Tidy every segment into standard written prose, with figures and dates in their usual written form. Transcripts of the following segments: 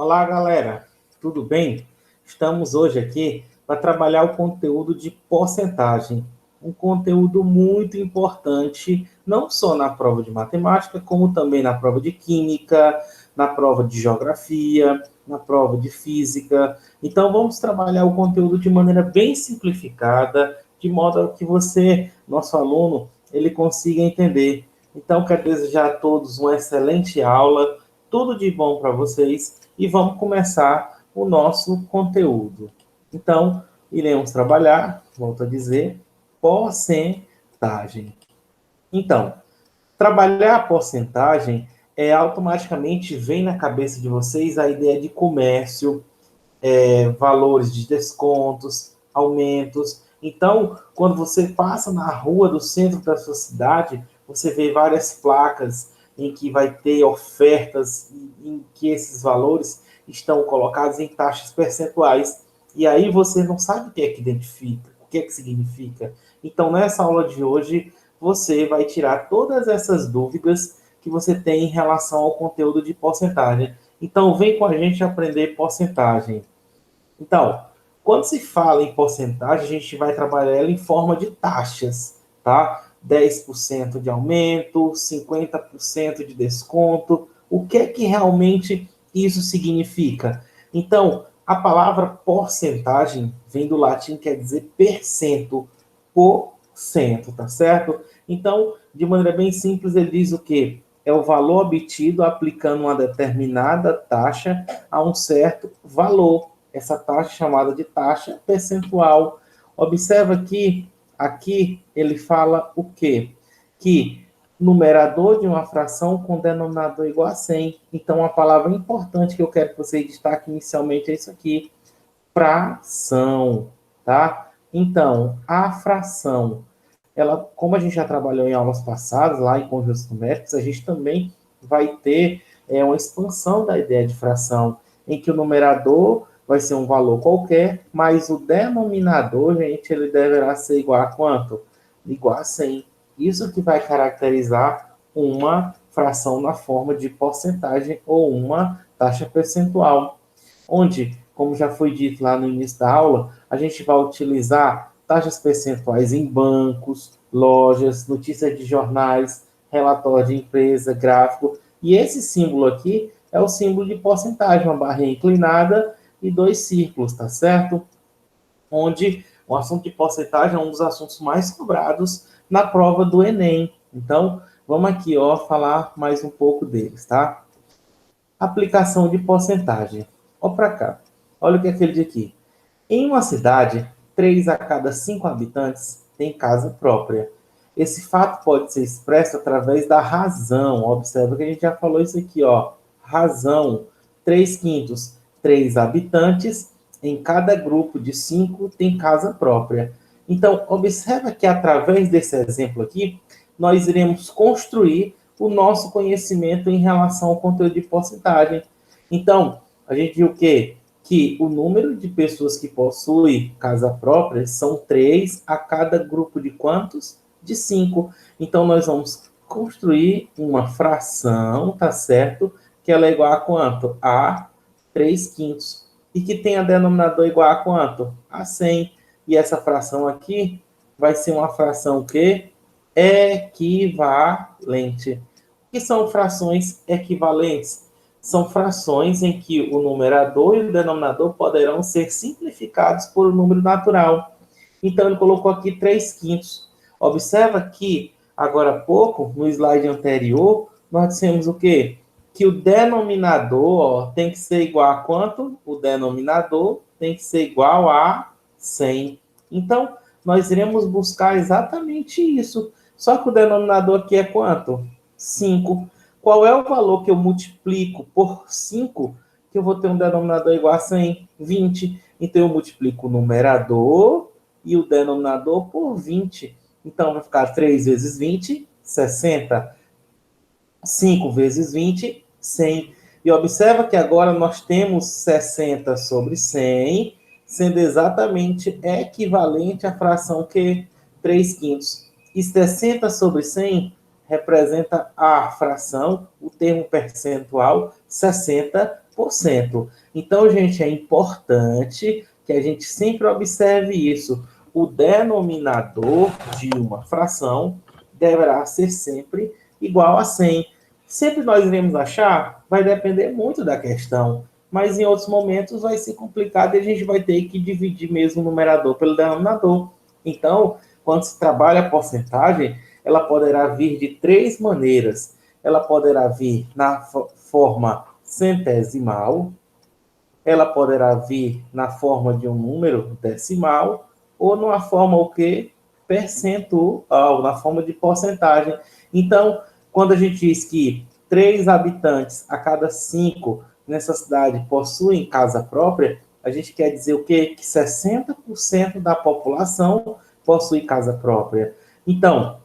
Olá, galera, tudo bem? Estamos hoje aqui para trabalhar o conteúdo de porcentagem, um conteúdo muito importante, não só na prova de matemática, como também na prova de química, na prova de geografia, na prova de física. Então, vamos trabalhar o conteúdo de maneira bem simplificada, de modo que você, nosso aluno, ele consiga entender. Então, quero desejar a todos uma excelente aula, tudo de bom para vocês e vamos começar o nosso conteúdo. Então, iremos trabalhar, volto a dizer, porcentagem. Então, trabalhar a porcentagem automaticamente vem na cabeça de vocês a ideia de comércio, valores de descontos, aumentos. Então, quando você passa na rua do centro da sua cidade, você vê várias placas em que vai ter ofertas, em que esses valores estão colocados em taxas percentuais. E aí você não sabe o que é que identifica, o que é que significa. Então, nessa aula de hoje, você vai tirar todas essas dúvidas que você tem em relação ao conteúdo de porcentagem. Então, vem com a gente aprender porcentagem. Então, quando se fala em porcentagem, a gente vai trabalhar ela em forma de taxas, tá? 10% de aumento, 50% de desconto. O que é que realmente isso significa? Então, a palavra porcentagem vem do latim, quer dizer percento, por cento, tá certo? Então, de maneira bem simples, ele diz o quê? É o valor obtido aplicando uma determinada taxa a um certo valor. Essa taxa chamada de taxa percentual. Observa que aqui ele fala o quê? Que numerador de uma fração com denominador igual a 100. Então, a palavra importante que eu quero que você destaque inicialmente é isso aqui, fração, tá? Então, a fração, ela, como a gente já trabalhou em aulas passadas, lá em conjuntos numéricos, a gente também vai ter uma expansão da ideia de fração, em que o numerador vai ser um valor qualquer, mas o denominador, gente, ele deverá ser igual a quanto? Igual a 100. Isso que vai caracterizar uma fração na forma de porcentagem ou uma taxa percentual, onde, como já foi dito lá no início da aula, a gente vai utilizar taxas percentuais em bancos, lojas, notícias de jornais, relatório de empresa, gráfico. E esse símbolo aqui é o símbolo de porcentagem, uma barrinha inclinada e dois círculos, tá certo? Onde o assunto de porcentagem é um dos assuntos mais cobrados na prova do Enem. Então, vamos aqui, ó, falar mais um pouco deles, tá? Aplicação de porcentagem. Olha para cá. Olha o que é aquele de aqui. Em uma cidade, 3 a cada 5 habitantes têm casa própria. Esse fato pode ser expresso através da razão. Observa que a gente já falou isso aqui, ó. Razão. 3 quintos, 3 habitantes. Em cada grupo de 5 tem casa própria. Então, observa que através desse exemplo aqui, nós iremos construir o nosso conhecimento em relação ao conteúdo de porcentagem. Então, a gente viu o quê? Que o número de pessoas que possuem casa própria são 3 a cada grupo de quantos? De 5. Então, nós vamos construir uma fração, tá certo? Que ela é igual a quanto? A 3 quintos. E que tem a denominador igual a quanto? A 100. E essa fração aqui vai ser uma fração que equivalente. O que são frações equivalentes? São frações em que o numerador e o denominador poderão ser simplificados por um número natural. Então, ele colocou aqui 3 quintos. Observa que, agora há pouco, no slide anterior, nós dissemos o quê? Que o denominador tem que ser igual a quanto? O denominador tem que ser igual a 100. Então, nós iremos buscar exatamente isso. Só que o denominador aqui é quanto? 5. Qual é o valor que eu multiplico por 5 que eu vou ter um denominador igual a 100? 20. Então, eu multiplico o numerador e o denominador por 20. Então, vai ficar 3 vezes 20, 60. 5 vezes 20, 100. E observa que agora nós temos 60 sobre 100, sendo exatamente equivalente à fração que 3 quintos. E 60 sobre 100 representa a fração, o termo percentual, 60 100%. Então, gente, é importante que a gente sempre observe isso. O denominador de uma fração deverá ser sempre igual a 100. Sempre nós iremos achar? Vai depender muito da questão, mas em outros momentos vai ser complicado e a gente vai ter que dividir mesmo o numerador pelo denominador. Então, quando se trabalha a porcentagem, ela poderá vir de três maneiras. Ela poderá vir na forma centesimal, ela poderá vir na forma de um número decimal, ou numa forma o quê? Percentual, na forma de porcentagem. Então, quando a gente diz que 3 habitantes a cada 5 nessa cidade possuem casa própria, a gente quer dizer o quê? Que 60% da população possui casa própria. Então,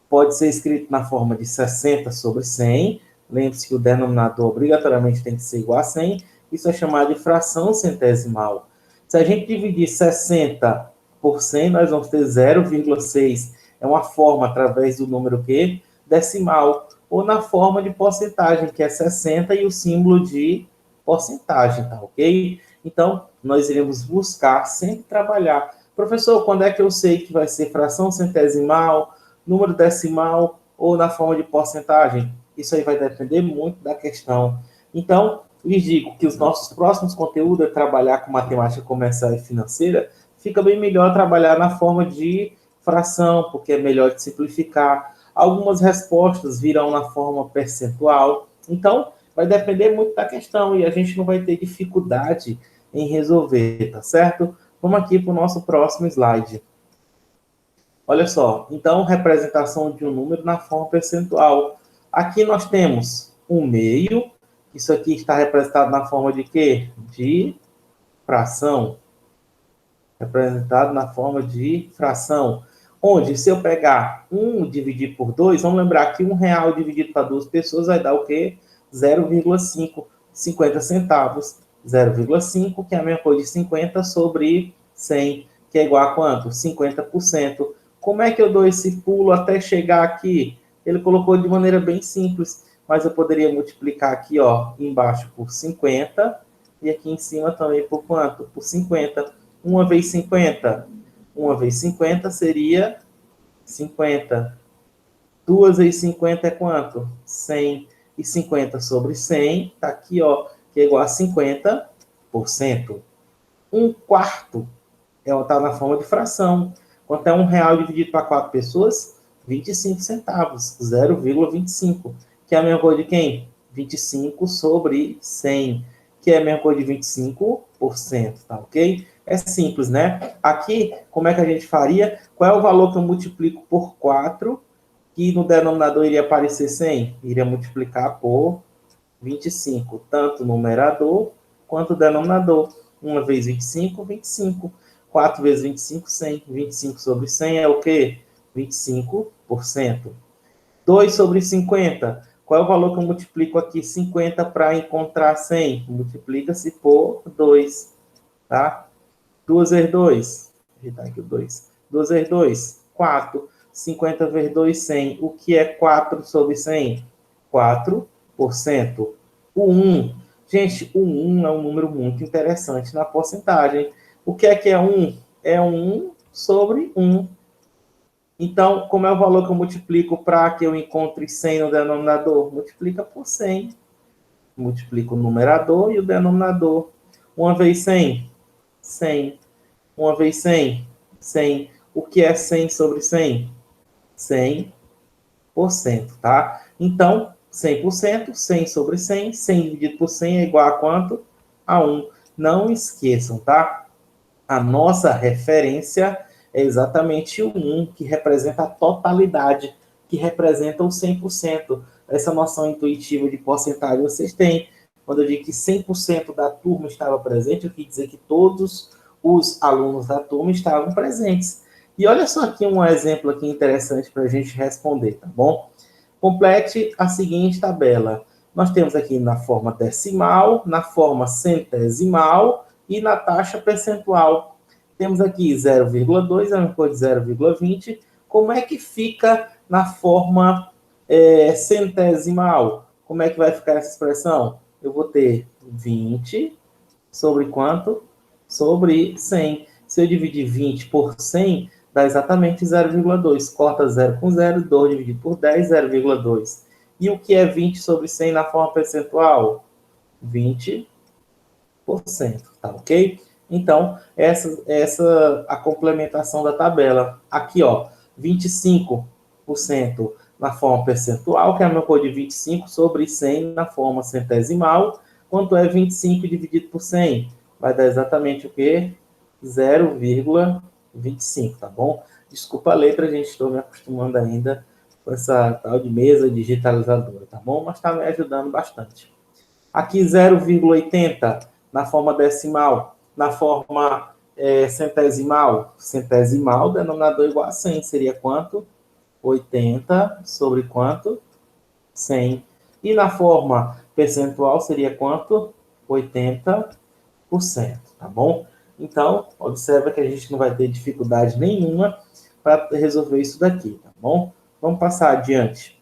pode ser escrito na forma de 60 sobre 100. Lembre-se que o denominador obrigatoriamente tem que ser igual a 100. Isso é chamado de fração centesimal. Se a gente dividir 60 por 100, nós vamos ter 0,6. É uma forma através do número quê? Decimal. Ou na forma de porcentagem, que é 60 e o símbolo de porcentagem, tá ok? Então, nós iremos buscar sempre trabalhar. Professor, quando é que eu sei que vai ser fração centesimal, número decimal ou na forma de porcentagem? Isso aí vai depender muito da questão. Então, lhes digo que os nossos próximos conteúdos é trabalhar com matemática comercial e financeira. Fica bem melhor trabalhar na forma de fração, porque é melhor de simplificar. Algumas respostas virão na forma percentual. Então, vai depender muito da questão e a gente não vai ter dificuldade em resolver, tá certo? Vamos aqui para o nosso próximo slide. Olha só, então, representação de um número na forma percentual. Aqui nós temos um meio, isso aqui está representado na forma de quê? De fração. Representado na forma de fração. Onde, se eu pegar 1 e dividir por 2, vamos lembrar que R$1 dividido para 2 pessoas vai dar o quê? 0,5, 50 centavos. 0,5, que é a mesma coisa de 50 sobre 100, que é igual a quanto? 50%. Como é que eu dou esse pulo até chegar aqui? Ele colocou de maneira bem simples, mas eu poderia multiplicar aqui, ó, embaixo por 50 e aqui em cima também por quanto? Por 50. 1 vezes 50. 1 vezes 50 seria 50. 2 vezes 50 é quanto? 100. E 50 sobre 100, tá aqui, ó, que é igual a 50%. 1/4 está na forma de fração. Quanto é R$1 dividido para 4 pessoas? 25 centavos, 0,25. Que é a mesma coisa de quem? 25 sobre 100, que é a mesma coisa de 25%, tá ok? É simples, né? Aqui, como é que a gente faria? Qual é o valor que eu multiplico por 4, que no denominador iria aparecer 100? Iria multiplicar por 25, tanto o numerador quanto o denominador. 1 vezes 25, 25. 4 vezes 25, 100. 25 sobre 100 é o quê? 25%. 2 sobre 50. Qual é o valor que eu multiplico aqui? 50 para encontrar 100. Multiplica-se por 2. Tá? 2 vezes 2. Ajeitar aqui o 2. 2 vezes 2, 4. 50 vezes 2, 100. O que é 4 sobre 100? 4%. O 1. Gente, o 1 é um número muito interessante na porcentagem. O que é 1? É 1 sobre 1. Então, como é o valor que eu multiplico para que eu encontre 100 no denominador? Multiplica por 100. Multiplica o numerador e o denominador. 1 vezes 100? 100. 1 vezes 100? 100. O que é 100 sobre 100? 100%, tá? Então, 100%, 100 sobre 100, 100 dividido por 100 é igual a quanto? A 1. Não esqueçam, tá? A nossa referência é exatamente o 1, que representa a totalidade, que representa o 100%. Essa noção intuitiva de porcentagem vocês têm. Quando eu digo que 100% da turma estava presente, eu quis dizer que todos os alunos da turma estavam presentes. E olha só aqui um exemplo aqui interessante para a gente responder, tá bom? Complete a seguinte tabela. Nós temos aqui na forma decimal, na forma centesimal e na taxa percentual. Temos aqui 0,2, é uma coisa de 0,20. Como é que fica na forma centesimal? Como é que vai ficar essa expressão? eu vou ter 20 sobre quanto? Sobre 100. Se eu dividir 20 por 100, dá exatamente 0,2. Corta 0 com 0, 2 dividido por 10, 0,2. E o que é 20 sobre 100 na forma percentual? 20%, tá ok? Então, essa a complementação da tabela. Aqui, ó, 25% na forma percentual, que é a meu cor de 25 sobre 100 na forma centesimal. Quanto é 25 dividido por 100? Vai dar exatamente o quê? 0,25, tá bom? Desculpa a letra, gente, estou me acostumando ainda com essa tal de mesa digitalizadora, tá bom? Mas está me ajudando bastante. Aqui 0,80 na forma decimal, na forma centesimal. Centesimal, denominador igual a 100, seria quanto? 80 sobre quanto? 100. E na forma percentual seria quanto? 80%, tá bom? Então, observa que a gente não vai ter dificuldade nenhuma para resolver isso daqui, tá bom? Vamos passar adiante.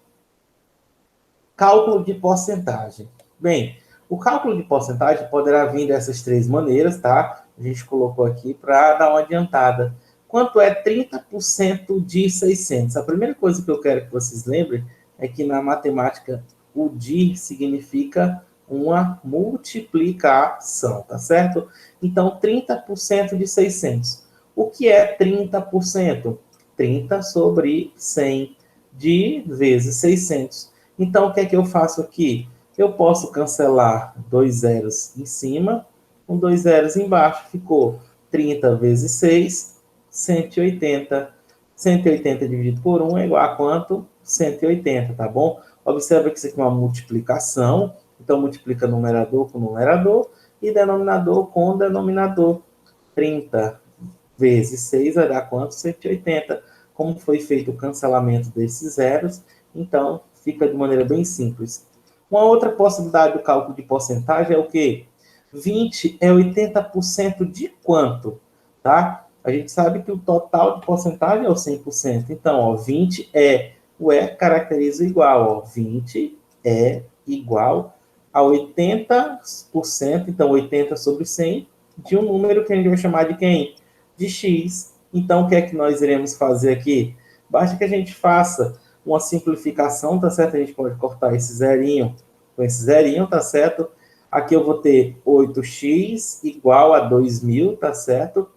Cálculo de porcentagem. Bem, o cálculo de porcentagem poderá vir dessas três maneiras, tá? A gente colocou aqui para dar uma adiantada. Quanto é 30% de 600? A primeira coisa que eu quero que vocês lembrem é que na matemática o de significa uma multiplicação, tá certo? Então, 30% de 600. O que é 30%? 30 sobre 100 de vezes 600. Então, o que é que eu faço aqui? Eu posso cancelar 2 zeros em cima, com 2 zeros embaixo. Ficou 30 vezes 6, 180. 180 dividido por 1 é igual a quanto? 180, tá bom? Observa que isso aqui é uma multiplicação. Então, multiplica numerador com numerador e denominador com denominador. 30 vezes 6 vai dar quanto? 180. Como foi feito o cancelamento desses zeros, então fica de maneira bem simples. Uma outra possibilidade do cálculo de porcentagem é o quê? 20 é 80% de quanto? Tá? A gente sabe que o total de porcentagem é o 100%. Então, ó, 20 o caracteriza igual. Ó, 20 é igual a 80%, então 80 sobre 100, de um número que a gente vai chamar de quem? De x. Então, o que é que nós iremos fazer aqui? Basta que a gente faça uma simplificação, tá certo? A gente pode cortar esse zerinho com esse zerinho, tá certo? Aqui eu vou ter 8x igual a 2.000, tá certo?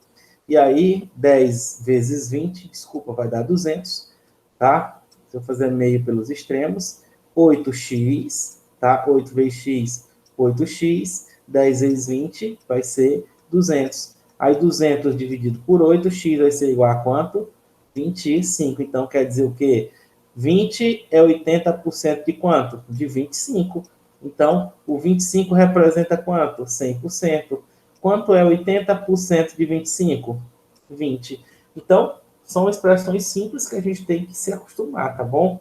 E aí, 10 vezes 20, desculpa, vai dar 200, tá? Se eu fazer meio pelos extremos, 8x, tá? 8 vezes x, 8x, 10 vezes 20 vai ser 200. Aí 200 dividido por 8, x vai ser igual a quanto? 25. Então, quer dizer o quê? 20 é 80% de quanto? De 25. Então, o 25 representa quanto? 100%. Quanto é 80% de 25? 20. Então, são expressões simples que a gente tem que se acostumar, tá bom?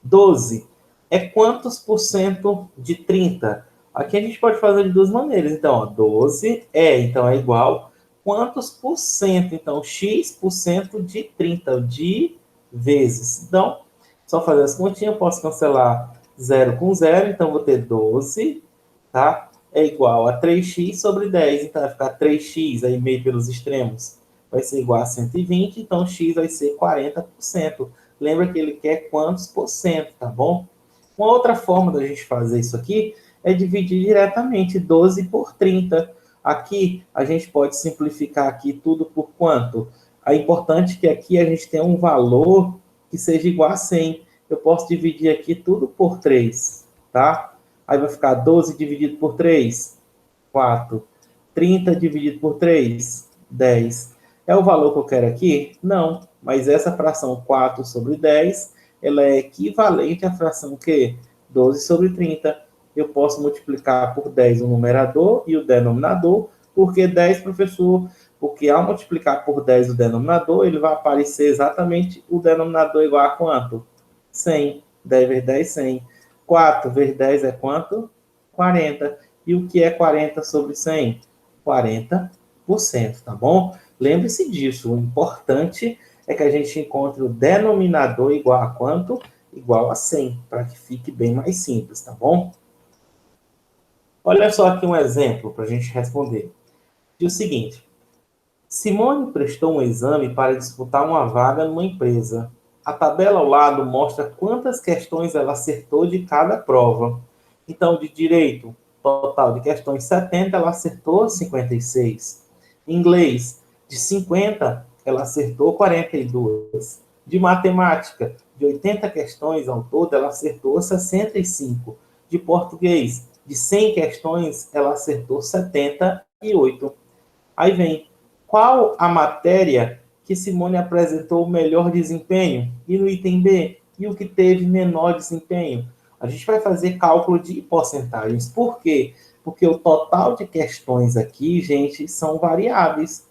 12 é quantos por cento de 30? Aqui a gente pode fazer de duas maneiras. Então, ó, 12 então é igual quantos por cento? Então, x% de 30, de vezes. Então, só fazer as continhas, eu posso cancelar 0 com 0, então vou ter 12, tá? É igual a 3x sobre 10, então vai ficar 3x aí meio pelos extremos. Vai ser igual a 120, então x vai ser 40%. Lembra que ele quer quantos por cento, tá bom? Uma outra forma da gente fazer isso aqui é dividir diretamente 12 por 30. Aqui, a gente pode simplificar aqui tudo por quanto? É importante que aqui a gente tenha um valor que seja igual a 100. Eu posso dividir aqui tudo por 3, tá? Aí vai ficar 12 dividido por 3, 4. 30 dividido por 3, 10. É o valor que eu quero aqui? Não, mas essa fração 4 sobre 10, ela é equivalente à fração que 12 sobre 30. Eu posso multiplicar por 10 o numerador e o denominador, porque 10, professor, porque ao multiplicar por 10 o denominador, ele vai aparecer exatamente o denominador igual a quanto? 100. 10 vezes 10, 100. 4 vezes 10 é quanto? 40. E o que é 40 sobre 100? 40%, tá bom? Lembre-se disso, o importante é que a gente encontre o denominador igual a quanto? Igual a 100, para que fique bem mais simples, tá bom? Olha só aqui um exemplo para a gente responder. Diz o seguinte: Simone prestou um exame para disputar uma vaga numa empresa. A tabela ao lado mostra quantas questões ela acertou de cada prova. Então, de direito, total de questões 70, ela acertou 56. Inglês, de 50, ela acertou 42. De matemática, de 80 questões ao todo, ela acertou 65. De português, de 100 questões, ela acertou 78. Aí vem, qual a matéria que Simone apresentou o melhor desempenho? E no item B, e o que teve menor desempenho? A gente vai fazer cálculo de porcentagens. Por quê? Porque o total de questões aqui, gente, são variáveis.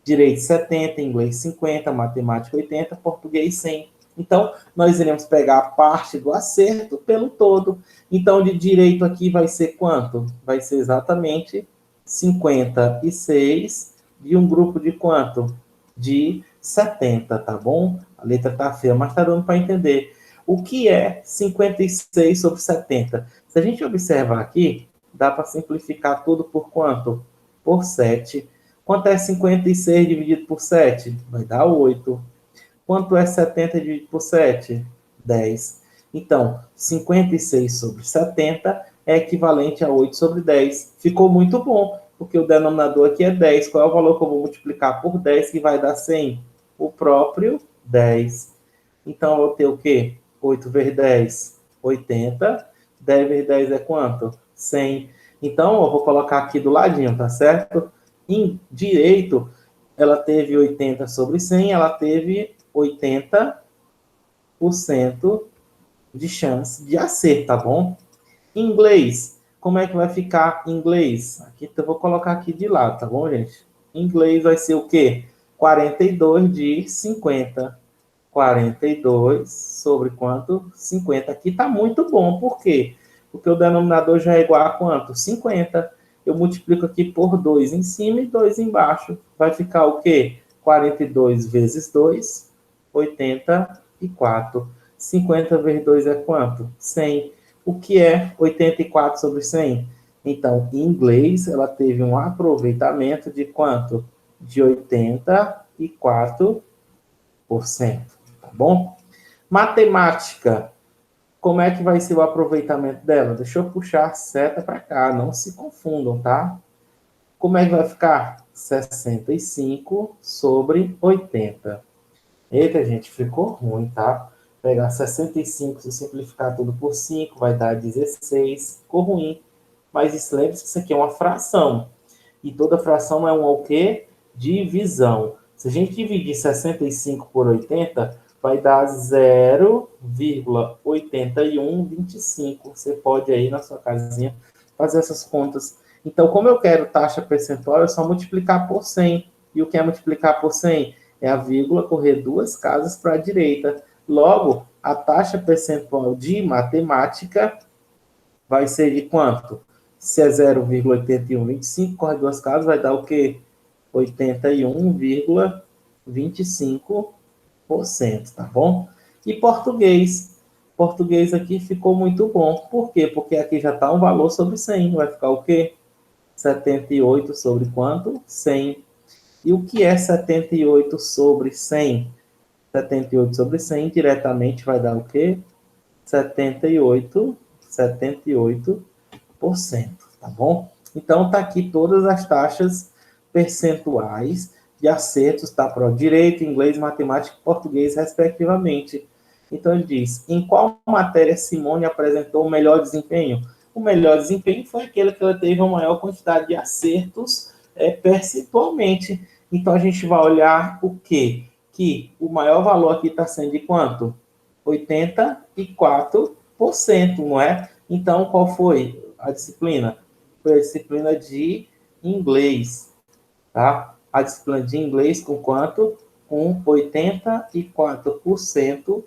Direito 70, inglês 50, matemática 80, português 100. Então, nós iremos pegar a parte do acerto pelo todo. Então, de direito aqui vai ser quanto? Vai ser exatamente 56 de um grupo de quanto? De 70, tá bom? A letra tá feia, mas tá dando para entender. O que é 56 sobre 70? Se a gente observar aqui, dá para simplificar tudo por quanto? Por 7. Quanto é 56 dividido por 7? Vai dar 8. Quanto é 70 dividido por 7? 10. Então, 56 sobre 70 é equivalente a 8 sobre 10. Ficou muito bom, porque o denominador aqui é 10. Qual é o valor que eu vou multiplicar por 10 que vai dar 100? O próprio 10. Então, eu vou ter o quê? 8 vezes 10, 80. 10 vezes 10 é quanto? 100. Então, eu vou colocar aqui do ladinho, tá certo? Em direito, ela teve 80 sobre 100, ela teve 80% de chance de acerto, tá bom? Em inglês, como é que vai ficar em inglês? Aqui eu vou colocar aqui de lado, tá bom, gente? Em inglês vai ser o quê? 42 de 50. 42 sobre quanto? 50. Aqui tá muito bom. Por quê? Porque o denominador já é igual a quanto? 50. Eu multiplico aqui por 2 em cima e 2 embaixo. Vai ficar o quê? 42 vezes 2, 84. 50 vezes 2 é quanto? 100. O que é 84 sobre 100? Então, em inglês, ela teve um aproveitamento de quanto? De 84%. Tá bom? Matemática. Como é que vai ser o aproveitamento dela? Deixa eu puxar a seta para cá, não se confundam, tá? Como é que vai ficar? 65 sobre 80. Eita, gente, ficou ruim, tá? Pegar 65, se simplificar tudo por 5, vai dar 16. Ficou ruim. Mas lembre-se que isso aqui é uma fração. E toda fração é uma o quê? Divisão. Se a gente dividir 65 por 80, vai dar 0,8125. Você pode aí na sua casinha fazer essas contas. Então, como eu quero taxa percentual, é só multiplicar por 100. E o que é multiplicar por 100? É a vírgula correr duas casas para a direita. Logo, a taxa percentual de matemática vai ser de quanto? Se é 0,8125, corre duas casas, vai dar o quê? 81,25%, tá bom? E português. Português aqui ficou muito bom. Por quê? Porque aqui já está um valor sobre 100. Vai ficar o quê? 78 sobre quanto? 100. E o que é 78 sobre 100? 78 sobre 100 diretamente vai dar o quê? 78%, tá bom? Então, tá aqui todas as taxas percentuais de acertos, tá? Para o direito, inglês, matemática e português, respectivamente. Então, ele diz, em qual matéria Simone apresentou o melhor desempenho? O melhor desempenho foi aquele que ela teve a maior quantidade de acertos percentualmente. Então, a gente vai olhar o quê? Que o maior valor aqui está sendo de quanto? 84%, não é? Então, qual foi a disciplina? Foi a disciplina de inglês, tá? A disciplina de inglês com quanto? Com 84%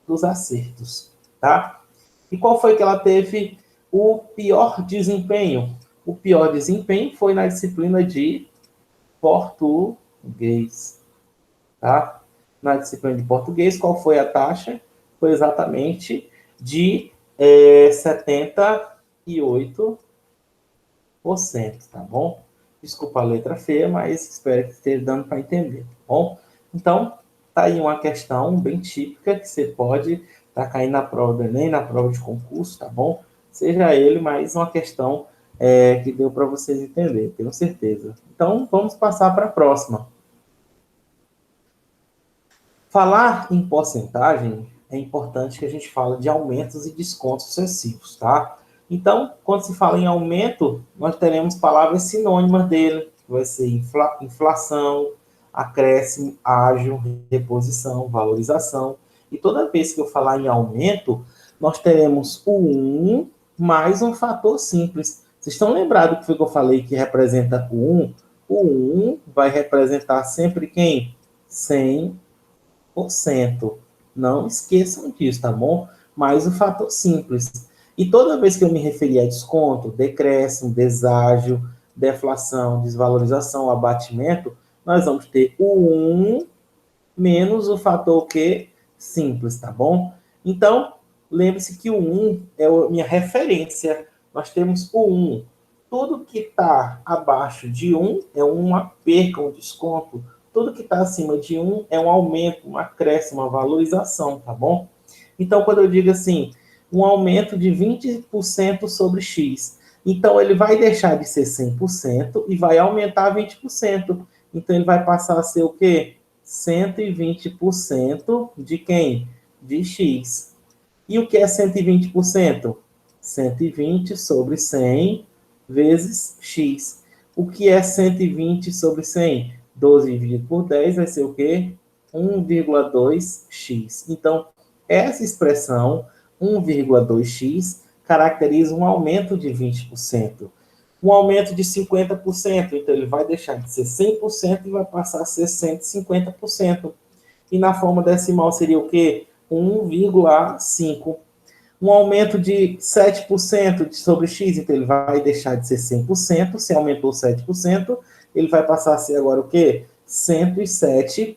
dos acertos, tá? E qual foi que ela teve o pior desempenho? O pior desempenho foi na disciplina de português, tá? Na disciplina de português, qual foi a taxa? Foi exatamente de 78%. tá bom? Desculpa a letra feia, mas espero que esteja dando para entender, tá bom? Então, tá aí uma questão bem típica que você pode estar caindo na prova do Enem, na prova de concurso, tá bom? Seja ele mais uma questão que deu para vocês entenderem, tenho certeza. Então, vamos passar para a próxima. Falar em porcentagem é importante que a gente fale de aumentos e descontos sucessivos, tá? Então, quando se fala em aumento, nós teremos palavras sinônimas dele, que vai ser inflação, acréscimo, ágio, reposição, valorização. E toda vez que eu falar em aumento, nós teremos o 1 mais um fator simples. Vocês estão lembrados que foi que eu falei que representa o 1? O 1 vai representar sempre quem? 100%. Não esqueçam disso, tá bom? Mais o fator simples. E toda vez que eu me referir a desconto, decréscimo, deságio, deflação, desvalorização, abatimento, nós vamos ter o 1 menos o fator que simples, tá bom? Então, lembre-se que o 1 é a minha referência. Nós temos o 1. Tudo que está abaixo de 1 é uma perca, um desconto. Tudo que está acima de 1 é um aumento, um acréscimo, uma valorização, tá bom? Então, quando eu digo assim, um aumento de 20% sobre X, então ele vai deixar de ser 100% e vai aumentar 20%. Então, ele vai passar a ser o quê? 120% de quem? De X. E o que é 120%? 120 sobre 100 vezes X. O que é 120 sobre 100? 12 dividido por 10 vai ser o quê? 1,2x. Então, essa expressão, 1,2x, caracteriza um aumento de 20%. Um aumento de 50%, então ele vai deixar de ser 100% e vai passar a ser 150%. E na forma decimal seria o quê? 1,5. Um aumento de 7% sobre x, então ele vai deixar de ser 100%, se aumentou 7%, ele vai passar a ser agora o quê? 107%.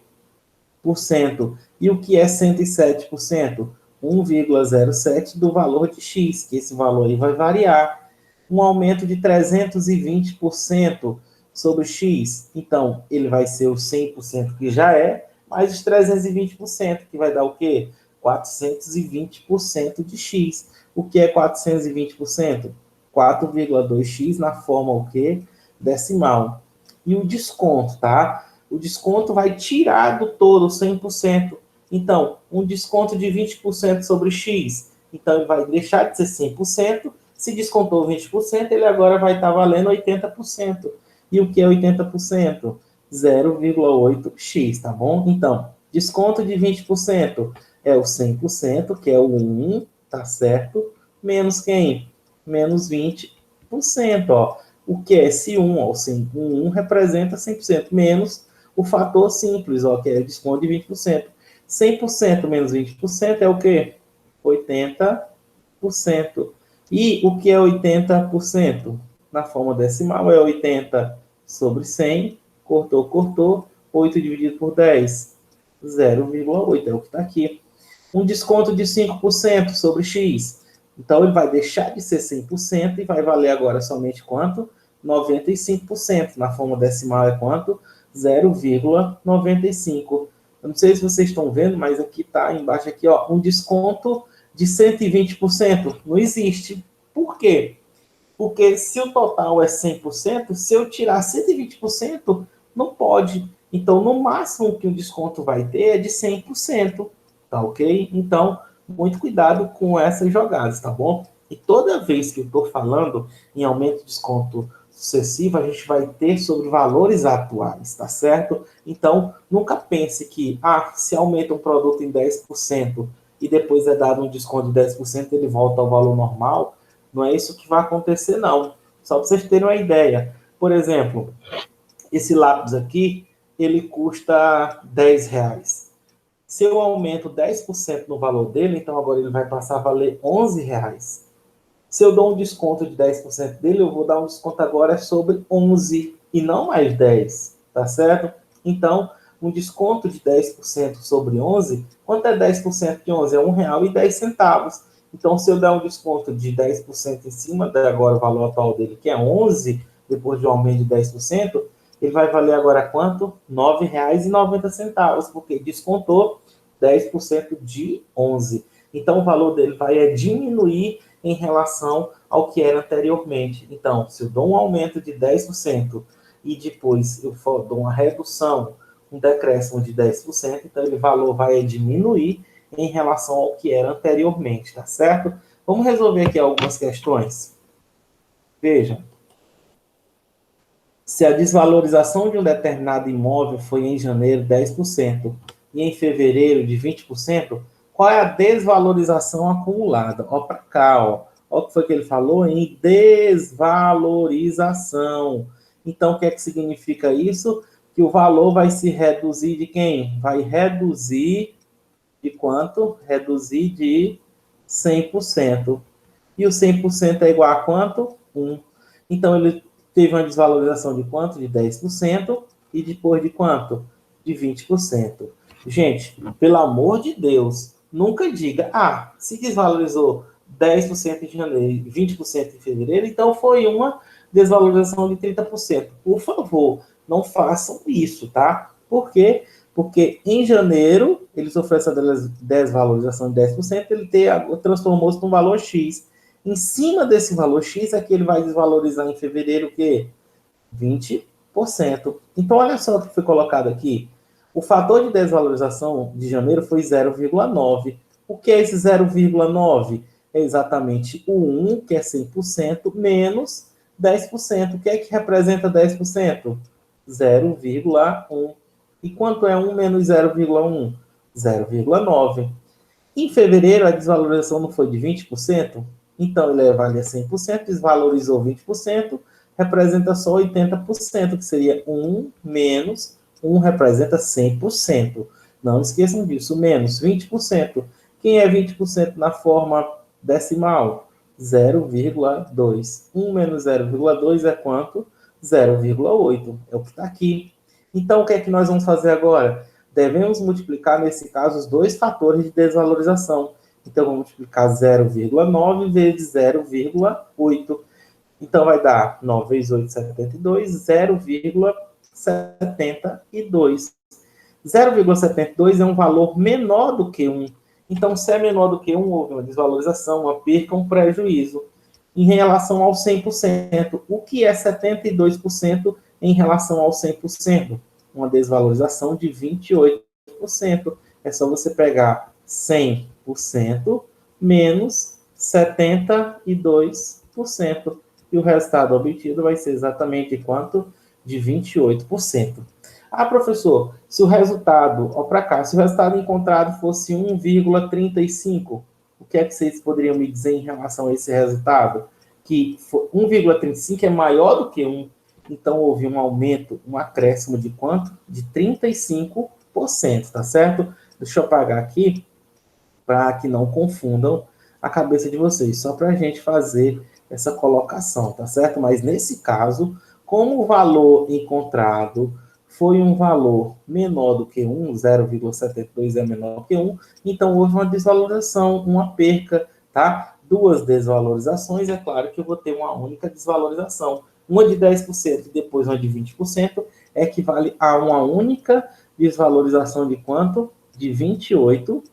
E o que é 107%? 1,07 do valor de x, que esse valor aí vai variar. Um aumento de 320% sobre x, então ele vai ser o 100% que já é, mais os 320%, que vai dar o quê? 420% de x. O que é 420%? 4,2x na forma o quê? Decimal. E o desconto, tá? O desconto vai tirar do todo 100%. Então, um desconto de 20% sobre x, então ele vai deixar de ser 100%. Se descontou 20%, ele agora vai estar valendo 80%. E o que é 80%? 0,8x, tá bom? Então, desconto de 20% é o 100%, que é o 1, tá certo? Menos quem? Menos 20%, ó. O que é esse 1? Ó, o 1 representa 100%, menos o fator simples, ó, que é desconto de 20%. 100% menos 20% é o quê? 80%. E o que é 80%? Na forma decimal é 80 sobre 100, cortou, 8 dividido por 10, 0,8, é o que está aqui. Um desconto de 5% sobre X. Então, ele vai deixar de ser 100% e vai valer agora somente quanto? 95%. Na forma decimal é quanto? 0,95. Eu não sei se vocês estão vendo, mas aqui está embaixo aqui, ó, um desconto de 120%. Não existe. Por quê? Porque se o total é 100%, se eu tirar 120%, não pode. Então, no máximo que o desconto vai ter é de 100%, tá ok? Então, muito cuidado com essas jogadas, tá bom? E toda vez que eu estou falando em aumento de desconto sucessivo, a gente vai ter sobre valores atuais, tá certo? Então, nunca pense que, se aumenta um produto em 10% e depois é dado um desconto de 10%, ele volta ao valor normal. Não é isso que vai acontecer, não. Só para vocês terem uma ideia. Por exemplo, esse lápis aqui, ele custa R$ 10. Se eu aumento 10% no valor dele, então agora ele vai passar a valer R$ 11. Se eu dou um desconto de 10% dele, eu vou dar um desconto agora sobre 11 e não mais 10, tá certo? Então, um desconto de 10% sobre 11, quanto é 10% de 11? É R$ 1,10. Então, se eu der um desconto de 10% em cima, agora o valor atual dele, que é 11, depois de um aumento de 10%, ele vai valer agora quanto? R$ 9,90, porque descontou 10% de 11. Então, o valor dele vai diminuir em relação ao que era anteriormente. Então, se eu dou um aumento de 10% e depois eu dou uma redução, um decréscimo de 10%, então o valor vai diminuir em relação ao que era anteriormente, tá certo? Vamos resolver aqui algumas questões. Veja, se a desvalorização de um determinado imóvel foi em janeiro 10% e em fevereiro de 20%, qual é a desvalorização acumulada? Ó para cá, ó. Ó o que foi que ele falou em desvalorização. Então, o que é que significa isso? Que o valor vai se reduzir de quem? Vai reduzir de quanto? Reduzir de 100%. E o 100% é igual a quanto? 1. Então, ele teve uma desvalorização de quanto? De 10%. E depois de quanto? De 20%. Gente, pelo amor de Deus, nunca diga, se desvalorizou 10% em janeiro e 20% em fevereiro, então foi uma desvalorização de 30%. Por favor, não façam isso, tá? Por quê? Porque em janeiro ele sofreu essa desvalorização de 10%, ele transformou-se num valor X. Em cima desse valor X é que ele vai desvalorizar em fevereiro o quê? 20%. Então, olha só o que foi colocado aqui. O fator de desvalorização de janeiro foi 0,9. O que é esse 0,9? É exatamente o 1, que é 100%, menos 10%. O que é que representa 10%? 0,1. E quanto é 1 menos 0,1? 0,9. Em fevereiro, a desvalorização não foi de 20%? Então, ele valia 100%, desvalorizou 20%, representa só 80%, que seria 1 menos 1 representa 100%. Não esqueçam disso, menos 20%. Quem é 20% na forma decimal? 0,2. 1 menos 0,2 é quanto? 0,8. É o que está aqui. Então, o que é que nós vamos fazer agora? Devemos multiplicar, nesse caso, os dois fatores de desvalorização. Então, vamos multiplicar 0,9 vezes 0,8. Então, vai dar 9 vezes 8, 72, 0,72. 0,72 é um valor menor do que 1. Então, se é menor do que 1, houve uma desvalorização, uma perca, um prejuízo. Em relação ao 100%, o que é 72% em relação ao 100%? Uma desvalorização de 28%. É só você pegar 100% menos 72%. E o resultado obtido vai ser exatamente quanto? De 28%. Professor, se o resultado, ó para cá, se o resultado encontrado fosse 1,35, o que é que vocês poderiam me dizer em relação a esse resultado? Que 1,35 é maior do que 1. Então, houve um aumento, um acréscimo de quanto? De 35%, tá certo? Deixa eu apagar aqui, para que não confundam a cabeça de vocês, só para a gente fazer essa colocação, tá certo? Mas nesse caso, como o valor encontrado foi um valor menor do que 1, 0,72 é menor que 1, então houve uma desvalorização, uma perca, tá? Duas desvalorizações, é claro que eu vou ter uma única desvalorização. Uma de 10% e depois uma de 20% equivale a uma única desvalorização de quanto? De 28%,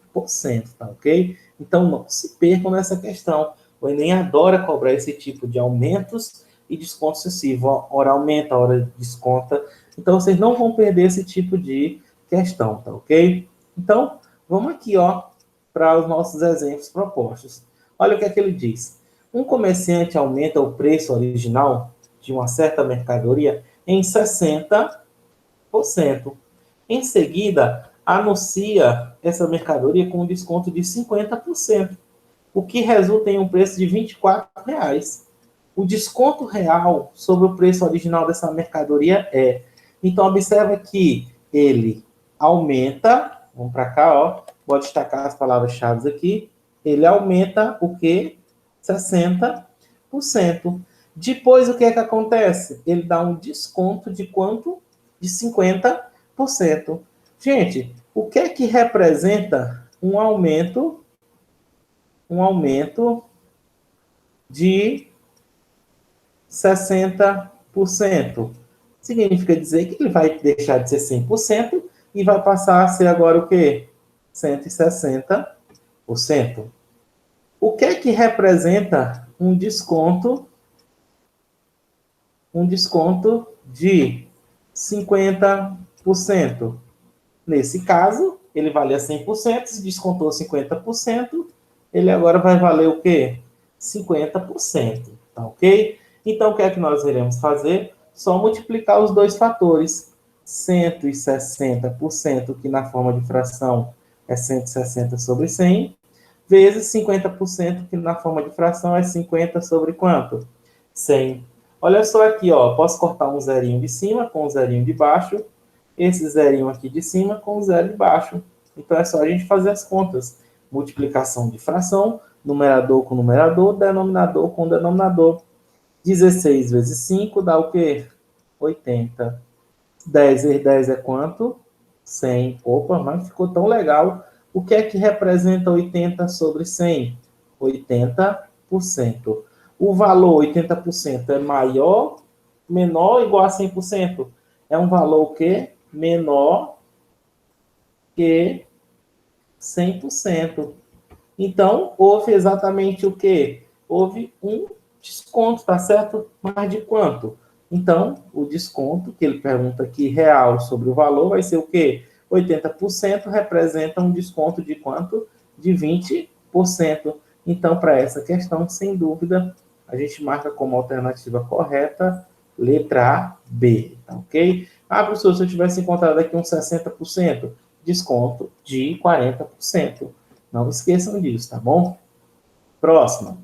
tá ok? Então não se percam nessa questão. O Enem adora cobrar esse tipo de aumentos e desconto excessivo. Hora aumenta, hora desconta. Então, vocês não vão perder esse tipo de questão, tá ok? Então, vamos aqui, ó, para os nossos exemplos propostos. Olha o que é que ele diz. Um comerciante aumenta o preço original de uma certa mercadoria em 60%. Em seguida, anuncia essa mercadoria com um desconto de 50%, o que resulta em um preço de R$ 24,00. O desconto real sobre o preço original dessa mercadoria é. Então, observa que ele aumenta, vamos para cá, ó, vou destacar as palavras-chave aqui, ele aumenta o quê? 60%. Depois, o que é que acontece? Ele dá um desconto de quanto? De 50%. Gente, o que é que representa um aumento um aumento de 60%. Significa dizer que ele vai deixar de ser 100% e vai passar a ser agora o quê? 160%. O que é que representa um desconto de 50%? Nesse caso, ele valia 100%, se descontou 50%, ele agora vai valer o quê? 50%, tá ok? Então, o que é que nós iremos fazer? Só multiplicar os dois fatores. 160%, que na forma de fração é 160 sobre 100, vezes 50%, que na forma de fração é 50 sobre quanto? 100. Olha só aqui, ó, posso cortar um zerinho de cima com um zerinho de baixo, esse zerinho aqui de cima com o zero de baixo. Então, é só a gente fazer as contas. Multiplicação de fração, numerador com numerador, denominador com denominador. 16 vezes 5 dá o quê? 80. 10 vezes 10 é quanto? 100. Opa, mas ficou tão legal. O que é que representa 80 sobre 100? 80%. O valor 80% é maior, menor ou igual a 100%? É um valor o quê? Menor que 100%. Então, houve exatamente o quê? Houve um desconto, tá certo? Mas de quanto? Então, o desconto, que ele pergunta aqui, real sobre o valor, vai ser o quê? 80% representa um desconto de quanto? De 20%. Então, para essa questão, sem dúvida, a gente marca como alternativa correta, letra B, tá ok? Ah, professor, se eu tivesse encontrado aqui um 60%, desconto de 40%. Não esqueçam disso, tá bom? Próxima.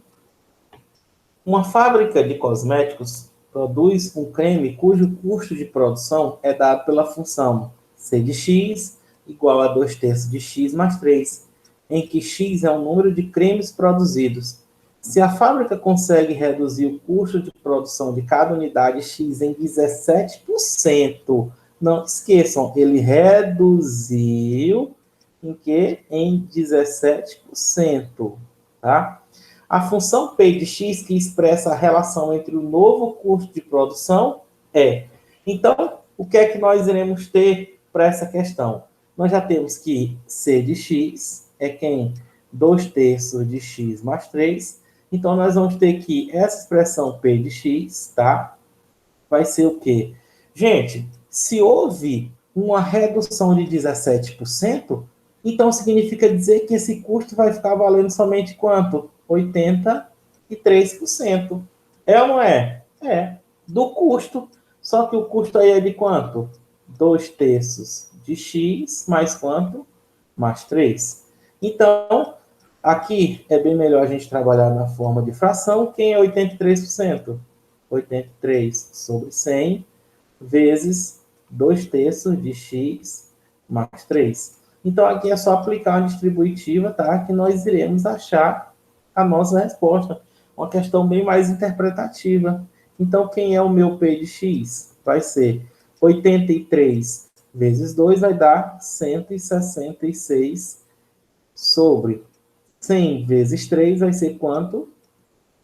Uma fábrica de cosméticos produz um creme cujo custo de produção é dado pela função C de x igual a 2/3 de x mais 3, em que x é o número de cremes produzidos. Se a fábrica consegue reduzir o custo de produção de cada unidade x em 17%, não esqueçam, ele reduziu em que? Em 17%, tá? A função P de x, que expressa a relação entre o novo custo de produção, é. Então, o que é que nós iremos ter para essa questão? Nós já temos que C de x é quem? 2/3 de x mais 3. Então, nós vamos ter que essa expressão P de x, tá? Vai ser o quê? Gente, se houve uma redução de 17%, então significa dizer que esse custo vai ficar valendo somente quanto? 83%. É ou não é? É. Do custo. Só que o custo aí é de quanto? 2/3 de x mais quanto? Mais 3. Então, aqui é bem melhor a gente trabalhar na forma de fração. Quem é 83%? 83 sobre 100 vezes 2/3 de x mais 3. Então, aqui é só aplicar uma distributiva, tá? Que nós iremos achar a nossa resposta. Uma questão bem mais interpretativa. Então, quem é o meu P de x? Vai ser 83 vezes 2 vai dar 166 sobre 100 vezes 3 vai ser quanto?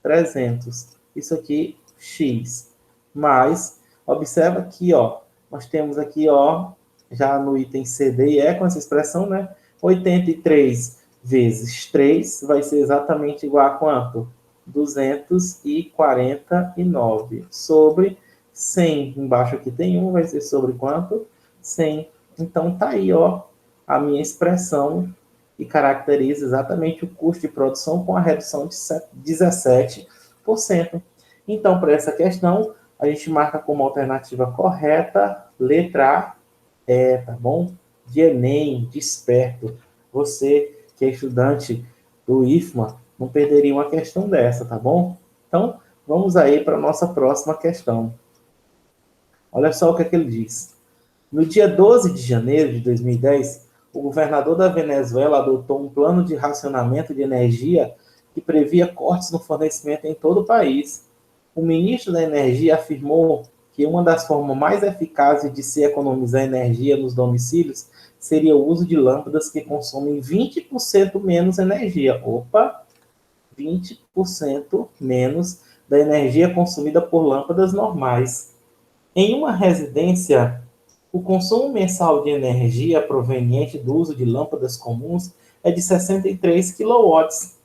300. Isso aqui, x. Mas, observa aqui, ó, nós temos aqui, ó, já no item C, D e E, com essa expressão, né? 83 vezes 3 vai ser exatamente igual a quanto? 249 sobre 100. Embaixo aqui tem 1, vai ser sobre quanto? 100. Então, tá aí, ó, a minha expressão que caracteriza exatamente o custo de produção com a redução de 17%. Então, para essa questão, a gente marca como alternativa correta, letra E, tá bom? De Enem, de esperto. Você que é estudante do IFMA, não perderia uma questão dessa, tá bom? Então, vamos aí para a nossa próxima questão. Olha só o que é que ele diz. No dia 12 de janeiro de 2010, o governador da Venezuela adotou um plano de racionamento de energia que previa cortes no fornecimento em todo o país. O ministro da Energia afirmou que uma das formas mais eficazes de se economizar energia nos domicílios seria o uso de lâmpadas que consomem 20% menos energia. Opa! 20% menos da energia consumida por lâmpadas normais. Em uma residência, o consumo mensal de energia proveniente do uso de lâmpadas comuns é de 63 quilowatts.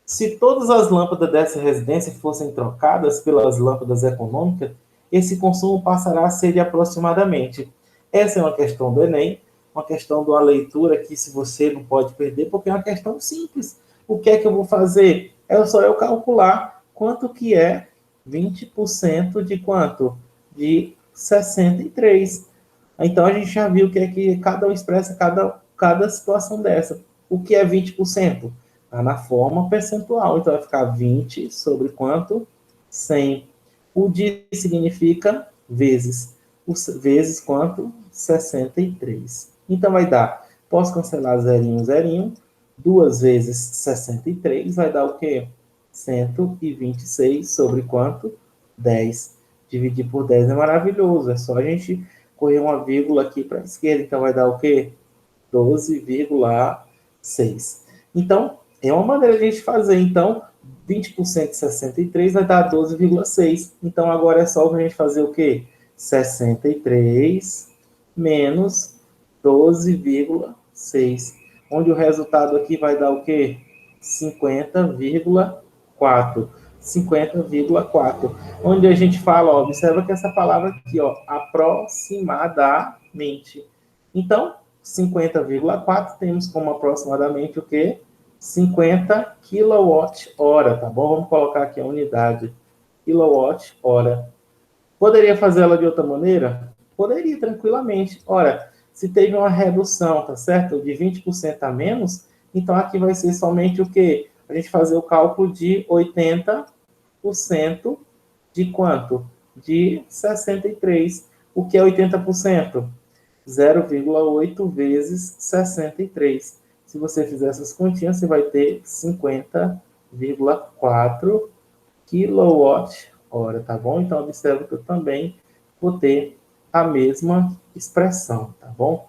Se todas as lâmpadas dessa residência fossem trocadas pelas lâmpadas econômicas, esse consumo passará a ser de aproximadamente. Essa é uma questão do Enem, uma questão de uma leitura que se você não pode perder, porque é uma questão simples. O que é que eu vou fazer? É só eu calcular quanto que é 20% de quanto? De 63. Então a gente já viu que é que cada um expressa cada situação dessa. O que é 20%? Está na forma percentual. Então vai ficar 20 sobre quanto? 100. O de significa vezes. O vezes quanto? 63. Então vai dar, posso cancelar zerinho, zerinho. 2 vezes 63 vai dar o quê? 126 sobre quanto? 10. Dividir por 10 é maravilhoso. É só a gente correr uma vírgula aqui para a esquerda. Então vai dar o quê? 12,6. Então, é uma maneira de a gente fazer. Então, 20% de 63 vai dar 12,6. Então, agora é só a gente fazer o quê? 63 menos 12,6. Onde o resultado aqui vai dar o quê? 50,4. 50,4. Onde a gente fala, ó, observa que essa palavra aqui, ó, aproximadamente. Então, 50,4 temos como aproximadamente o quê? 50 kWh, tá bom? Vamos colocar aqui a unidade, kWh. Poderia fazer ela de outra maneira? Poderia, tranquilamente. Ora, se teve uma redução, tá certo? De 20% a menos, então aqui vai ser somente o quê? A gente fazer o cálculo de 80% de quanto? De 63. O que é 80%? 0,8 vezes 63. Se você fizer essas continhas, você vai ter 50,4 kWh, tá bom? Então, observe que eu também vou ter a mesma expressão, tá bom?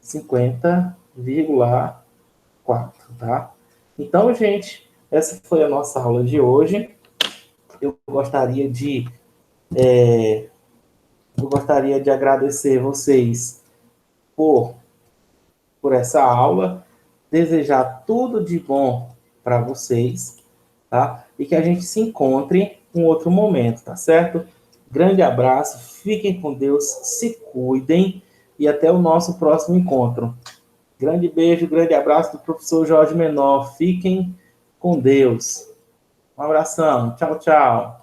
50,4, tá? Então, gente, essa foi a nossa aula de hoje. Eu gostaria de agradecer vocês por essa aula, desejar tudo de bom para vocês, tá? E que a gente se encontre em outro momento, tá certo? Grande abraço, fiquem com Deus, se cuidem e até o nosso próximo encontro. Grande beijo, grande abraço do professor Jorge Menor. Fiquem com Deus. Um abração. Tchau, tchau.